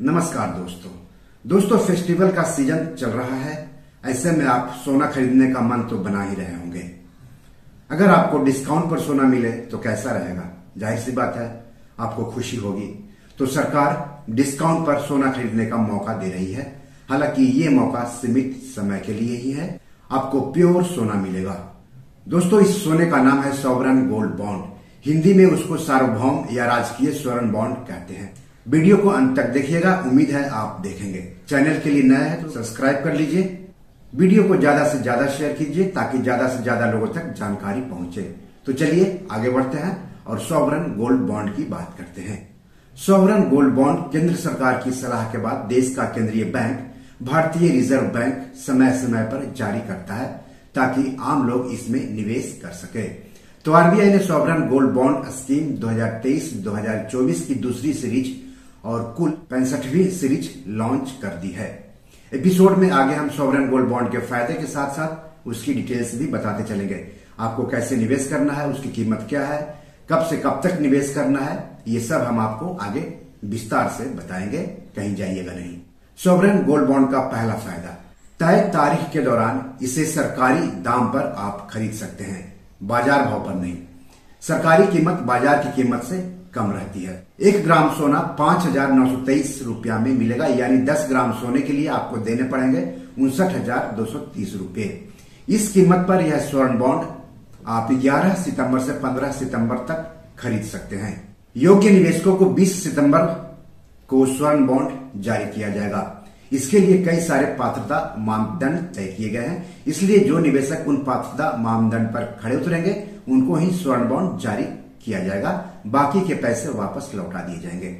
नमस्कार दोस्तों फेस्टिवल का सीजन चल रहा है। ऐसे में आप सोना खरीदने का मन तो बना ही रहे होंगे। अगर आपको डिस्काउंट पर सोना मिले तो कैसा रहेगा? जाहिर सी बात है आपको खुशी होगी। तो सरकार डिस्काउंट पर सोना खरीदने का मौका दे रही है। हालांकि ये मौका सीमित समय के लिए ही है। आपको प्योर सोना मिलेगा। दोस्तों, इस सोने का नाम है सॉवरेन गोल्ड बॉन्ड। हिंदी में उसको सार्वभौम या राजकीय स्वर्ण बॉन्ड कहते हैं। वीडियो को अंत तक देखिएगा, उम्मीद है आप देखेंगे। चैनल के लिए नया है तो सब्सक्राइब कर लीजिए। वीडियो को ज्यादा से ज्यादा शेयर कीजिए ताकि ज्यादा से ज्यादा लोगों तक जानकारी पहुंचे। तो चलिए आगे बढ़ते हैं और सॉवरेन गोल्ड बॉन्ड की बात करते हैं। सॉवरेन गोल्ड बॉन्ड केंद्र सरकार की सलाह के बाद देश का केंद्रीय बैंक भारतीय रिजर्व बैंक समय समय पर जारी करता है ताकि आम लोग इसमें निवेश कर सके। तो आरबीआई ने सॉवरेन गोल्ड बॉन्ड स्कीम 2023-2024 की दूसरी सीरीज और कुल 65वीं सीरीज लॉन्च कर दी है। एपिसोड में आगे हम सॉवरेन गोल्ड बॉन्ड के फायदे के साथ साथ उसकी डिटेल्स भी बताते चलेंगे। आपको कैसे निवेश करना है, उसकी कीमत क्या है, कब से कब तक निवेश करना है, ये सब हम आपको आगे विस्तार से बताएंगे। कहीं जाइएगा नहीं। सॉवरेन गोल्ड बॉन्ड का पहला फायदा, तय तारीख के दौरान इसे सरकारी दाम पर आप खरीद सकते हैं, बाजार भाव पर नहीं। सरकारी कीमत बाजार की कीमत से कम रहती है। 1 ग्राम सोना 5,923 रुपया में मिलेगा, यानी 10 ग्राम सोने के लिए आपको देने पड़ेंगे 59,230 रुपये। इस कीमत पर यह स्वर्ण बॉन्ड आप 11 सितंबर से 15 सितंबर तक खरीद सकते हैं। योग्य निवेशकों को 20 सितंबर को स्वर्ण बॉन्ड जारी किया जाएगा। इसके लिए कई सारे पात्रता मानदंड तय किए गए हैं, इसलिए जो निवेशक उन पात्रता मानदंड पर खड़े उतरेंगे उनको ही स्वर्ण बॉन्ड जारी किया जाएगा। बाकी के पैसे वापस लौटा दिए जाएंगे।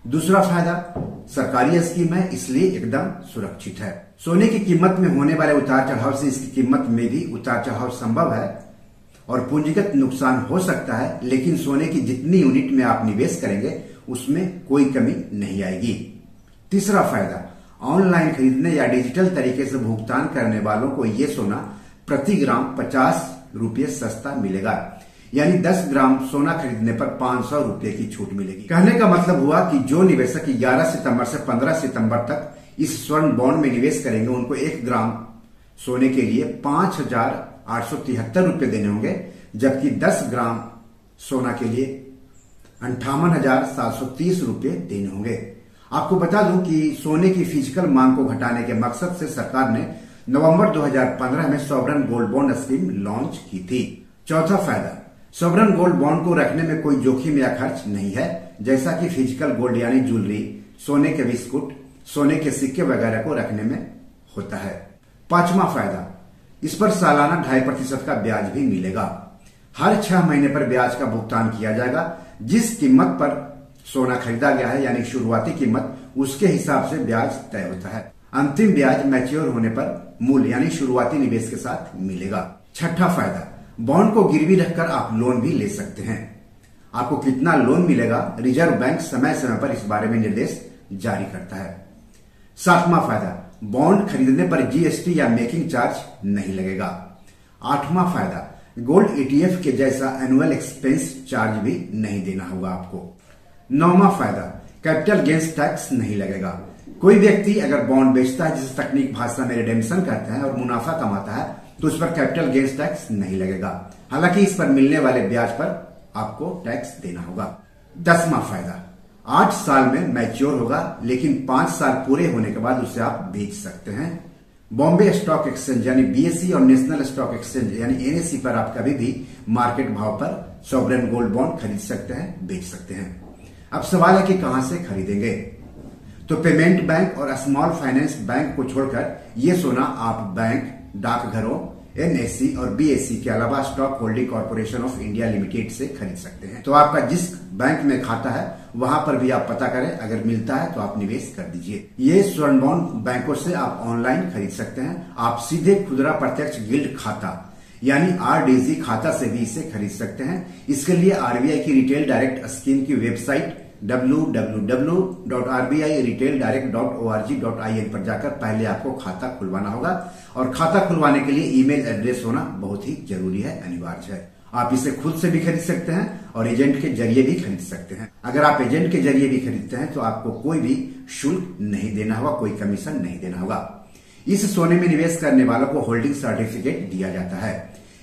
दूसरा फायदा, सरकारी स्कीम है इसलिए एकदम सुरक्षित है। सोने की कीमत में होने वाले उतार चढ़ाव से इसकी कीमत में भी उतार चढ़ाव संभव है और पूंजीगत नुकसान हो सकता है, लेकिन सोने की जितनी यूनिट में आप निवेश करेंगे उसमें कोई कमी नहीं आएगी। तीसरा फायदा, ऑनलाइन खरीदने या डिजिटल तरीके से भुगतान करने वालों को ये सोना प्रति ग्राम 50 रुपये सस्ता मिलेगा, यानी 10 ग्राम सोना खरीदने पर 500 रुपये की छूट मिलेगी। कहने का मतलब हुआ कि जो निवेशक 11 सितंबर से 15 सितंबर तक इस स्वर्ण बॉन्ड में निवेश करेंगे उनको 1 ग्राम सोने के लिए 5,873 रुपये देने होंगे, जबकि 10 ग्राम सोना के लिए 58,730 रुपये देने होंगे। आपको बता दूं कि सोने की फिजिकल मांग को घटाने के मकसद से सरकार ने नवंबर 2015 में sovereign gold bond scheme launch की थी। चौथा फायदा, सॉवरेन गोल्ड बॉन्ड को रखने में कोई जोखिम या खर्च नहीं है, जैसा कि फिजिकल गोल्ड यानी ज्वेलरी, सोने के बिस्कुट, सोने के सिक्के वगैरह को रखने में होता है। पांचवा फायदा, इस पर सालाना 2.5% का ब्याज भी मिलेगा। हर 6 महीने पर ब्याज का भुगतान किया जाएगा। जिस कीमत पर सोना खरीदा गया है यानी शुरुआती कीमत, उसके हिसाब से ब्याज तय होता है। अंतिम ब्याज मैच्योर होने पर मूल यानी शुरुआती निवेश के साथ मिलेगा। छठा फायदा, बॉन्ड को गिरवी रखकर आप लोन भी ले सकते हैं। आपको कितना लोन मिलेगा, रिजर्व बैंक समय समय पर इस बारे में निर्देश जारी करता है। सातवां फायदा, बॉन्ड खरीदने पर जीएसटी या मेकिंग चार्ज नहीं लगेगा। आठवां फायदा, गोल्ड ईटीएफ के जैसा एनुअल एक्सपेंस चार्ज भी नहीं देना होगा आपको। नौवां फायदा, कैपिटल गेन्स टैक्स नहीं लगेगा। कोई व्यक्ति अगर बॉन्ड बेचता है, जिसे तकनीक भाषा में रिडेम्पशन कहते हैं, और मुनाफा कमाता है तो उस पर कैपिटल गेन्स टैक्स नहीं लगेगा। हालांकि इस पर मिलने वाले ब्याज पर आपको टैक्स देना होगा। 10वां फायदा, 8 साल में मैच्योर होगा, लेकिन 5 साल पूरे होने के बाद उसे आप बेच सकते हैं। बॉम्बे स्टॉक एक्सचेंज यानी बीएसई और नेशनल स्टॉक एक्सचेंज यानी एनएसई पर आप कभी भी मार्केट भाव पर सॉवरेन गोल्ड बॉन्ड खरीद सकते हैं, बेच सकते हैं। अब सवाल है कि कहां से खरीदेंगे? तो पेमेंट बैंक और स्मॉल फाइनेंस बैंक को छोड़कर ये सोना आप बैंक, डाकघरों, एनएसई और बीएसई के अलावा stock holding corporation of India limited से खरीद सकते हैं। तो आपका जिस बैंक में खाता है वहां पर भी आप पता करें, अगर मिलता है तो आप निवेश कर दीजिए। ये स्वर्ण बॉन्ड बैंकों से आप ऑनलाइन खरीद सकते हैं। आप सीधे खुदरा प्रत्यक्ष गिल्ड खाता यानी आरडीजी खाता से भी इसे खरीद सकते हैं। इसके लिए आरबीआई की रिटेल डायरेक्ट स्कीम की वेबसाइट www.rbi-retaildirect.org.in पर जाकर पहले आपको खाता खुलवाना होगा और खाता खुलवाने के लिए ईमेल एड्रेस होना बहुत ही जरूरी है, अनिवार्य है। आप इसे खुद से भी खरीद सकते हैं और एजेंट के जरिए भी खरीद सकते हैं। अगर आप एजेंट के जरिए भी खरीदते हैं तो आपको कोई भी शुल्क नहीं देना होगा, कोई कमीशन नहीं देना होगा। इस सोने में निवेश करने वालों को होल्डिंग सर्टिफिकेट दिया जाता है।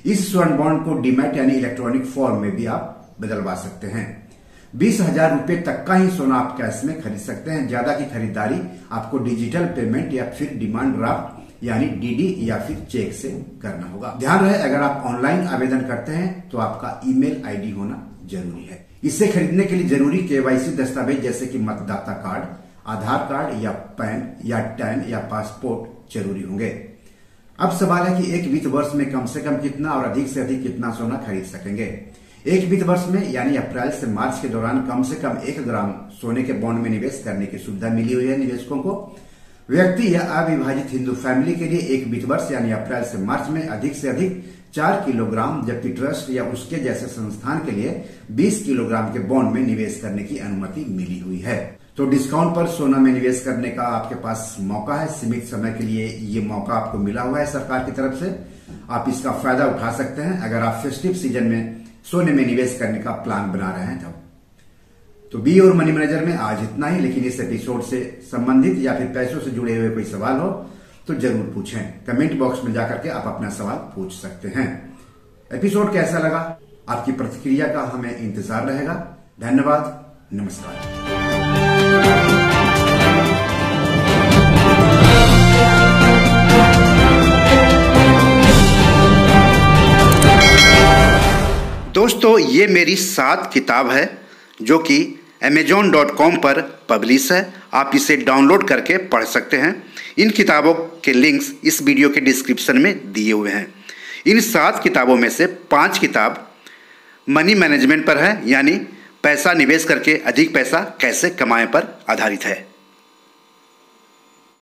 इस स्वर्ण बॉन्ड को डीमैट यानी इलेक्ट्रॉनिक फॉर्म में भी आप बदलवा सकते हैं। 20,000 रुपए तक का ही सोना आप कैश में खरीद सकते हैं। ज्यादा की खरीदारी आपको डिजिटल पेमेंट या फिर डिमांड ड्राफ्ट यानी डीडी या फिर चेक से करना होगा। ध्यान रहे, अगर आप ऑनलाइन आवेदन करते हैं तो आपका ईमेल आईडी होना जरूरी है। इसे खरीदने के लिए जरूरी केवाईसी दस्तावेज जैसे कि मतदाता कार्ड, आधार कार्ड या पैन या टैन या पासपोर्ट जरूरी होंगे। अब सवाल है कि एक वित्त वर्ष में कम से कम कितना और अधिक से अधिक कितना सोना खरीद सकेंगे। एक वित्त वर्ष में यानी अप्रैल से मार्च के दौरान कम से कम 1 ग्राम सोने के बॉन्ड में निवेश करने की सुविधा मिली हुई है निवेशकों को। व्यक्ति या अविभाजित हिंदू फैमिली के लिए एक वित्त वर्ष यानी अप्रैल से मार्च में अधिक से अधिक 4 किलोग्राम, जबकि ट्रस्ट या उसके जैसे संस्थान के लिए 20 किलोग्राम के बॉन्ड में निवेश करने की अनुमति मिली हुई है। तो डिस्काउंट पर सोना में निवेश करने का आपके पास मौका है। सीमित समय के लिए ये मौका आपको मिला हुआ है सरकार की तरफ से। आप इसका फायदा उठा सकते हैं अगर आप फेस्टिव सीजन में सोने में निवेश करने का प्लान बना रहे हैं तब। तो बी और मनी मैनेजर में आज इतना ही, लेकिन इस एपिसोड से संबंधित या फिर पैसों से जुड़े हुए कोई सवाल हो तो जरूर पूछें। कमेंट बॉक्स में जाकर के आप अपना सवाल पूछ सकते हैं। एपिसोड कैसा लगा, आपकी प्रतिक्रिया का हमें इंतजार रहेगा। धन्यवाद, नमस्कार। दोस्तों, ये मेरी 7 किताब है जो कि amazon.com पर पब्लिश है। आप इसे डाउनलोड करके पढ़ सकते हैं। इन किताबों के लिंक्स इस वीडियो के डिस्क्रिप्शन में दिए हुए हैं। इन 7 किताबों में से 5 किताब मनी मैनेजमेंट पर है, यानी पैसा निवेश करके अधिक पैसा कैसे कमाएं पर आधारित है।